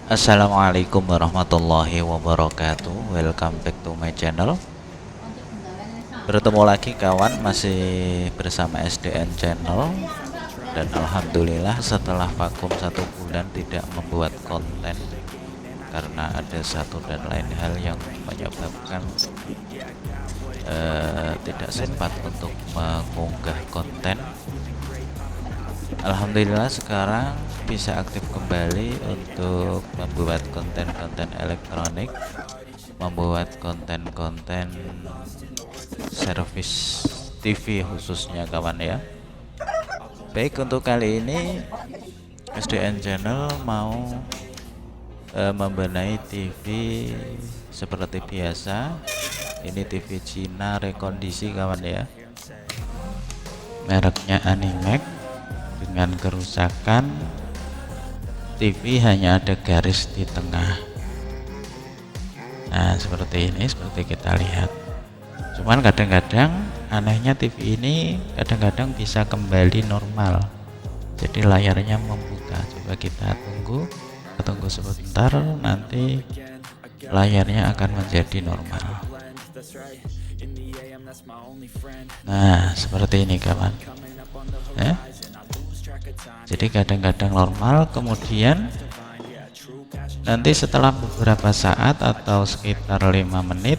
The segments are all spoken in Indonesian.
Assalamualaikum warahmatullahi wabarakatuh. Welcome back to my channel. Bertemu lagi kawan, masih bersama SDN Channel. Dan alhamdulillah setelah vakum 1 bulan tidak membuat konten karena ada satu dan lain hal yang menyebabkan tidak sempat untuk mengunggah konten. Alhamdulillah sekarang bisa aktif kembali untuk membuat konten-konten elektronik, membuat konten-konten servis TV khususnya kawan ya. Baik, untuk kali ini SDN Channel mau membenahi TV seperti biasa. Ini TV Cina rekondisi kawan ya, mereknya Animax, dengan kerusakan TV hanya ada garis di tengah. Nah seperti ini, seperti kita lihat. Cuman kadang-kadang anehnya TV ini kadang-kadang bisa kembali normal, jadi layarnya membuka. Coba kita tunggu sebentar, nanti layarnya akan menjadi normal. Nah seperti ini kawan ya. Jadi kadang-kadang normal, kemudian nanti setelah beberapa saat atau sekitar 5 menit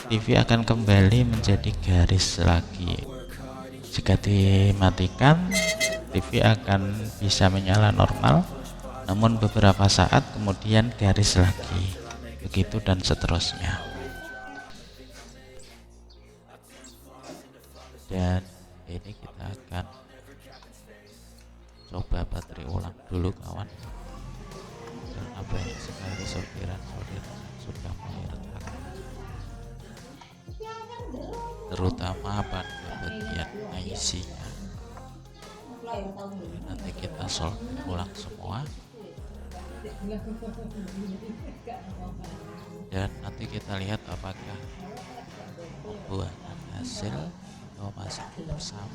TV akan kembali menjadi garis lagi. Jika dimatikan, TV akan bisa menyala normal, namun beberapa saat kemudian garis lagi, begitu dan seterusnya. Dan ini kita akan coba baterai ulang dulu kawan, karena banyak sekali sortiran yang sudah mulai retak, terutama pada bagian IC-nya. Nanti kita solder ulang semua dan nanti kita lihat apakah membuahkan hasil atau masih bersama.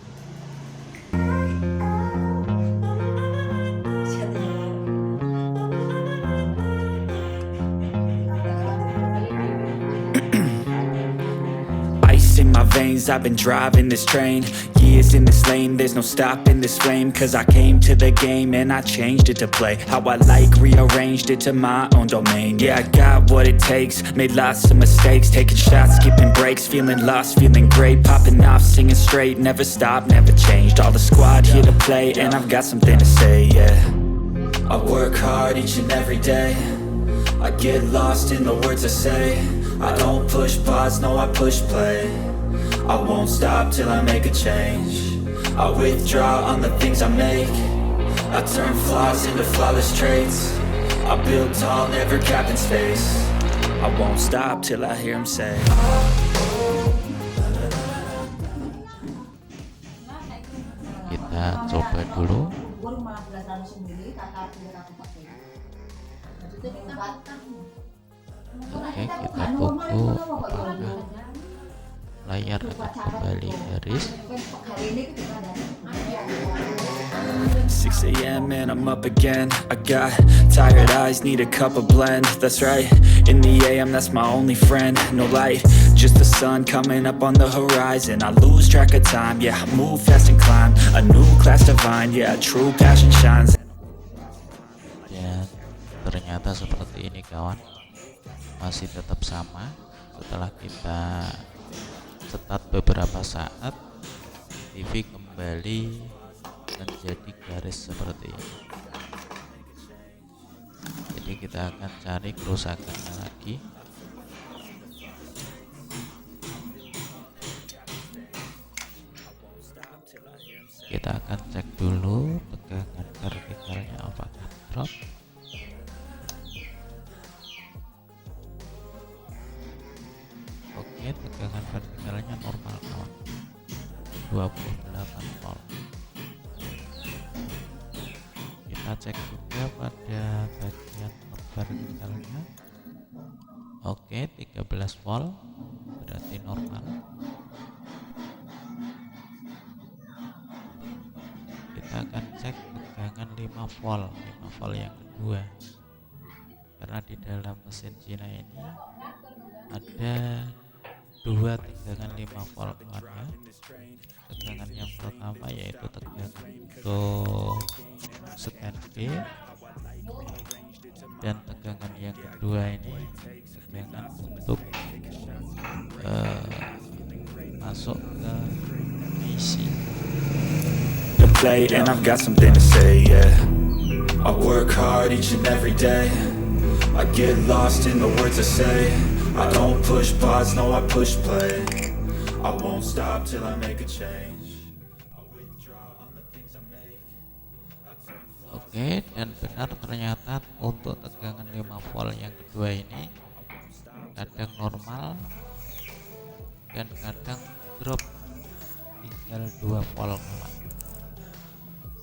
Ice in my veins, I've been driving this train. Years in this lane, there's no stopping this flame. Cause I came to the game and I changed it to play how I like, rearranged it to my own domain. Yeah, I got what it takes, made lots of mistakes, taking shots, skipping breaks, feeling lost, feeling great, popping off, singing straight, never stopped, never changed. All the squad here to play and I've got something to say, yeah. I work hard each and every day, I get lost in the words I say. I don't push pause, no I push play. I won't stop till I make a change. I withdraw on the things I make. I turn flaws into flawless traits. I build tall, never capped in space. I won't stop till I hear him say. Kita coba dulu. Oke, kita tunggu apakah layar akan kembali garis. 6 a.m. and I'm up again. I got tired eyes, need a cup of blend. That's right, in the AM that's my only friend. No light, just the sun coming up on the horizon. I lose track of time, yeah, I move fast and climb a new class divine, yeah, true passion shines. Dan ternyata seperti ini kawan, masih tetap sama. Setelah kita start beberapa saat, TV kembali menjadi garis seperti ini. Jadi kita akan cari kerusakannya lagi. Kita akan cek dulu tegangan vertikalnya apakah drop. Oke, tegangan vertikalnya normal kawan, 28 volt. Kita cek juga pada bagian vertikalnya. Oke, 13 volt, berarti normal. Kita akan cek tegangan 5 volt yang kedua. karena di dalam mesin Cina ini ada dua tegangan 5 volt kawan ya. Tegangan yang pertama yaitu tegangan untuk standby, dan tegangan yang kedua ini tegangan untuk masuk ke PC. To play, and I've got something to say, yeah. I work hard each and every day. I get lost in the words I say. I don't push pause, no, I push play. I won't stop till I make a change. I withdraw on the things I make. Oke, dan benar ternyata untuk tegangan 5 volt yang kedua ini kadang normal dan kadang drop tinggal 2 volt kawan.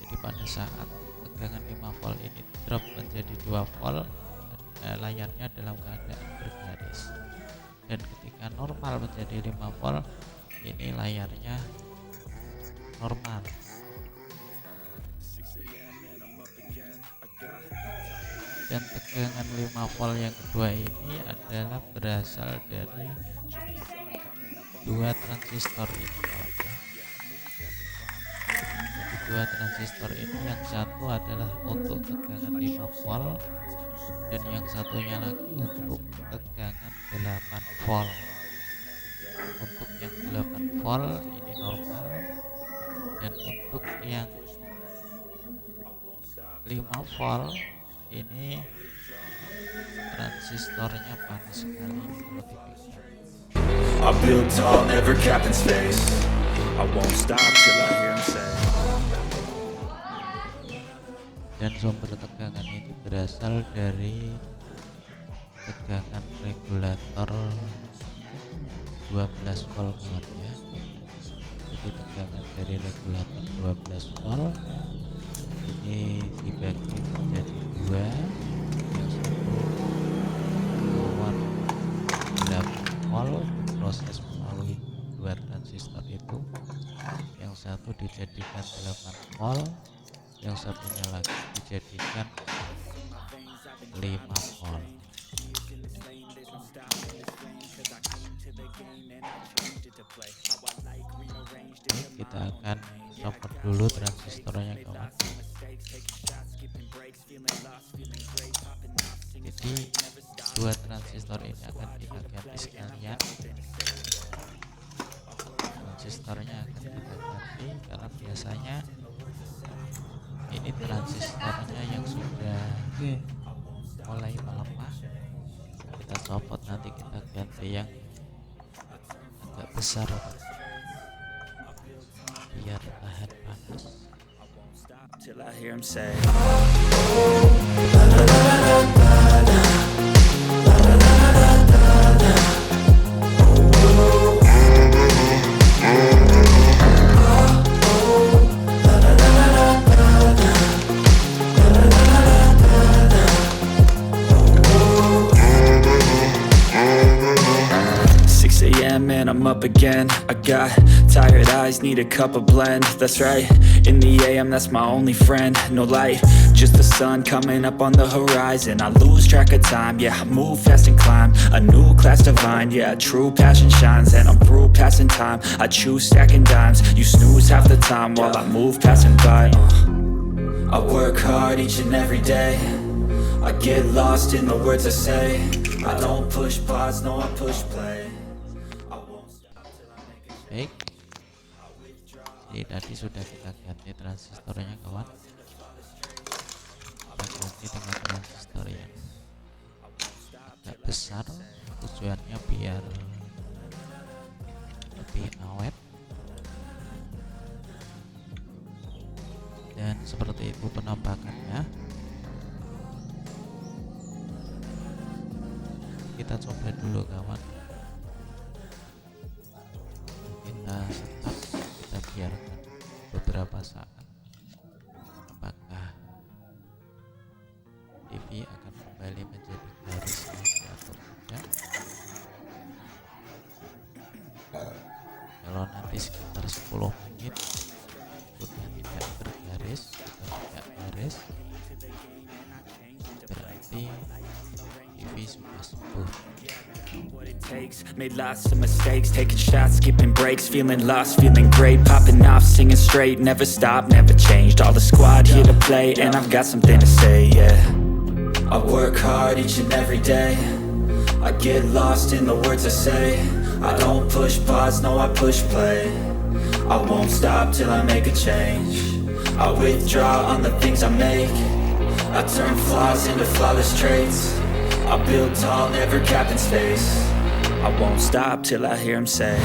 Jadi pada saat tegangan 5 volt ini drop menjadi 2 volt, layarnya dalam keadaan bergaris, dan ketika normal menjadi 5 volt ini layarnya normal. Dan tegangan 5 volt yang kedua ini adalah berasal dari dua transistor ini. Jadi dua transistor ini, yang satu adalah untuk tegangan 5 volt dan yang satunya lagi untuk tegangan 8 volt. Untuk yang 8 volt ini normal, dan untuk yang 5 volt ini transistornya panas sekali. I build tall, never cap in space. I won't stop till I hear him say. Dan sumber tegangan ini berasal dari tegangan regulator 12 volt kawan ya. Jadi tegangan dari regulator 12 volt ini dibagi menjadi dua, yang satu keluar 8 volt proses melalui dua transistor itu, yang satu dijadikan 8 volt, yang satunya lagi dijadikan 5 volt. Kita akan copot dulu transistornya kawan. Jadi dua transistor ini akan kita ganti sekalian. Transistornya akan kita ganti karena biasanya ini transistornya yang sudah mulai melemah. Kita copot, nanti kita ganti yang agak besar biar tahan panas. Till I hear him say. 6 a.m. and I'm up again. I got tired eyes, need a cup of blend. That's right, in the AM, that's my only friend. No light, just the sun coming up on the horizon. I lose track of time, yeah, I move fast and climb a new class divine, yeah, true passion shines. And I'm through passing time, I choose stacking dimes. You snooze half the time while I move passing by. I work hard each and every day. I get lost in the words I say. I don't push pause, no, I push play. Baik, jadi tadi sudah kita ganti transistornya kawan. Kita ganti dengan transistor yang agak besar, tujuannya biar lebih awet. Dan seperti itu penampakannya. Kita coba dulu kawan. Kita setup, kita biarkan beberapa saat. Apakah TV akan kembali menjadi garis lagi atau tidak? Kalau nanti sekitar 10 menit sudah tidak bergaris atau tidak garis, berarti sudah sembuh. What it takes, made lots of mistakes, taking shots, skipping breaks, feeling lost, feeling great, popping off, singing straight, never stopped, never changed, all the squad here to play, and I've got something to say, yeah. I work hard each and every day, I get lost in the words I say, I don't push pause, no I push play, I won't stop till I make a change, I withdraw on the things I make, I turn flaws into flawless traits, I build tall, never capped in space, I won't stop till I hear him say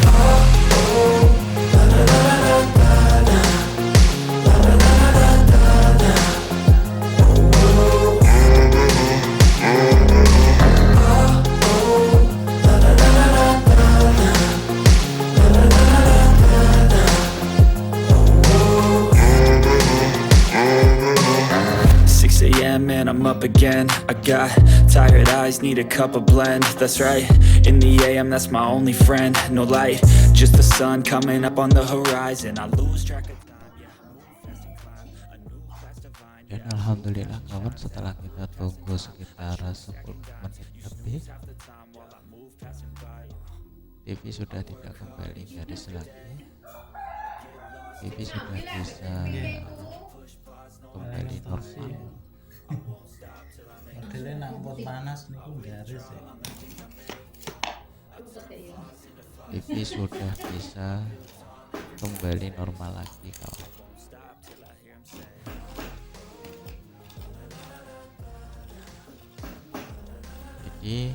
and I'm up again. I got tired eyes, need a cup of blend. That's right, in the AM, that's my only friend. No light, just the sun coming up on the horizon. I lose track of time, yeah, I move fast and climb a new class divine. Dan alhamdulillah kawan, setelah kita tunggu sekitar 10 menit lebih, TV sudah tidak kembali garis lagi. TV sudah bisa kembali normal. Modelnya nak buat panas nih garis ya. TV sudah bisa kembali normal lagi kawan. Jadi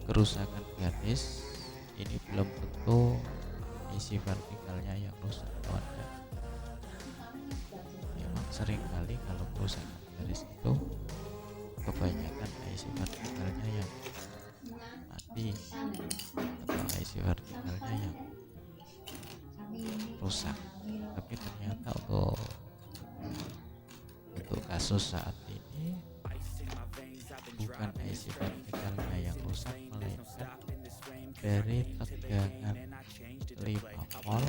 kerusakan garis ini belum tentu isi vertikalnya yang rusak kawan ya. Memang sering kali kalau kerusakan garis itu kebanyakan IC vertikalnya yang mati atau IC vertikalnya yang rusak. Tapi ternyata untuk kasus saat ini bukan IC vertikalnya yang rusak, melainkan dari tegangan 5 volt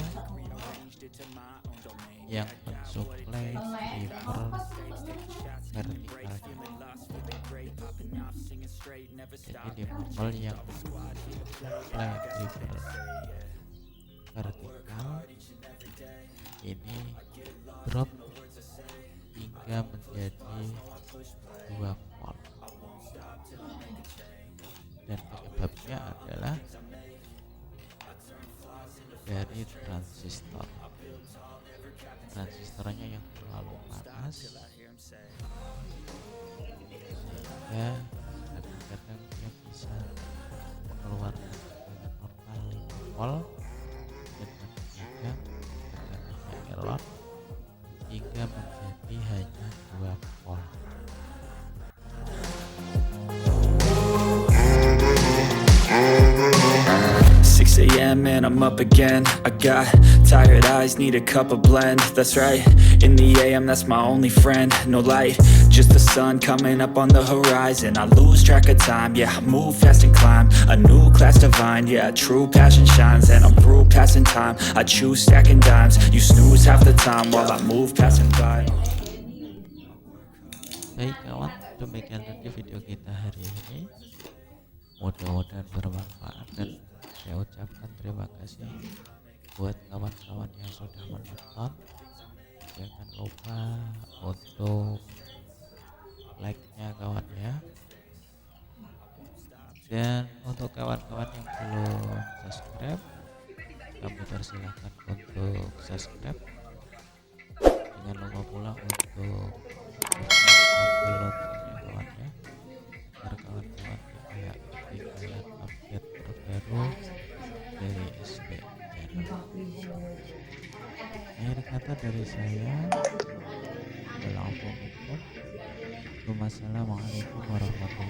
yang mensuplai driver vertikalnya. Jadi 5 volt yang mensuplai driver vertikal ini drop hingga menjadi 2 volt, dan penyebabnya adalah dari transistornya yang terlalu panas, sehingga kadang-kadang dia bisa mengeluarkan tegangan normal 5 volt dan kadang-kadang tegangannya error hingga menjadi hanya 2 volt. 6 a.m. and I'm up again. I got tired eyes, need a cup of blend. That's right, in the AM, that's my only friend. No light, just the sun coming up on the horizon. I lose track of time, yeah, I move fast and climb a new class divine. Yeah, true passion shines, and I'm through passing time. I choose stacking dimes, you snooze half the time while I move passing by. Baik kawan, demikian tadi video kita hari ini. Mudah-mudahan bermanfaat, dan saya ucapkan terima kasih buat kawan-kawan yang sudah menonton. Jangan lupa untuk like-nya kawan ya. Dan untuk kawan-kawan yang belum subscribe, kami persilahkan untuk subscribe. Jangan lupa pula untuk tombol loncengnya kawan ya, agar kawan-kawan tidak ketinggalan update terbaru dari SDN Channel. Akhir kata dari saya, Wassalamualaikum warahmatullahi